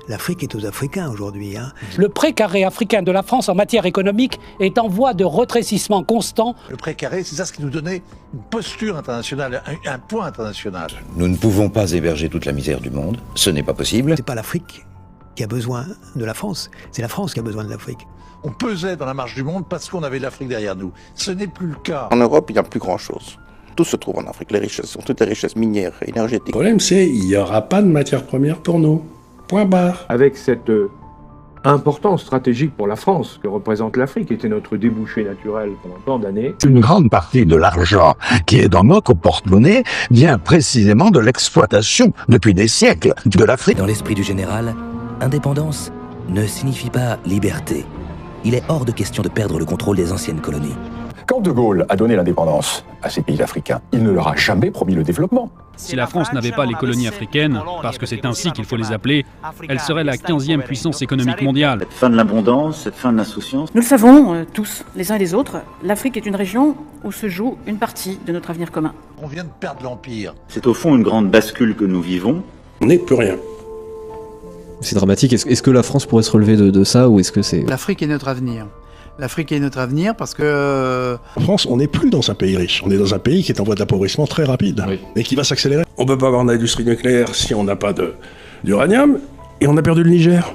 L'Afrique est aux Africains aujourd'hui. Le précaré africain de la France en matière économique est en voie de rétrécissement constant. Le précaré, c'est ça ce qui nous donnait une posture internationale, un poids international. Nous ne pouvons pas héberger toute la misère du monde, ce n'est pas possible. C'est pas l'Afrique qui a besoin de la France, c'est la France qui a besoin de l'Afrique. On pesait dans la marche du monde parce qu'on avait l'Afrique derrière nous. Ce n'est plus le cas. En Europe, il n'y a plus grand-chose. Tout se trouve en Afrique, les richesses, toutes les richesses minières, énergétiques. Le problème, c'est qu'il n'y aura pas de matière première pour nous. Point barre. Avec cette importance stratégique pour la France que représente l'Afrique, qui était notre débouché naturel pendant tant d'années. Une grande partie de l'argent qui est dans notre porte-monnaie vient précisément de l'exploitation, depuis des siècles, de l'Afrique. Dans l'esprit du général, indépendance ne signifie pas liberté. Il est hors de question de perdre le contrôle des anciennes colonies. Quand De Gaulle a donné l'indépendance à ces pays africains, il ne leur a jamais promis le développement. Si la France n'avait pas les colonies africaines, parce que c'est ainsi qu'il faut les appeler, elle serait la 15e puissance économique mondiale. Cette fin de l'abondance, cette fin de l'insouciance. Nous le savons tous, les uns et les autres, l'Afrique est une région où se joue une partie de notre avenir commun. On vient de perdre l'Empire. C'est au fond une grande bascule que nous vivons. On n'est plus rien. C'est dramatique. Est-ce que la France pourrait se relever de ça ou est-ce que c'est... L'Afrique est notre avenir. L'Afrique est notre avenir parce que... En France, on n'est plus dans un pays riche. On est dans un pays qui est en voie d'appauvrissement très rapide et qui va s'accélérer. On ne peut pas avoir d'industrie nucléaire si on n'a pas d'uranium et on a perdu le Niger.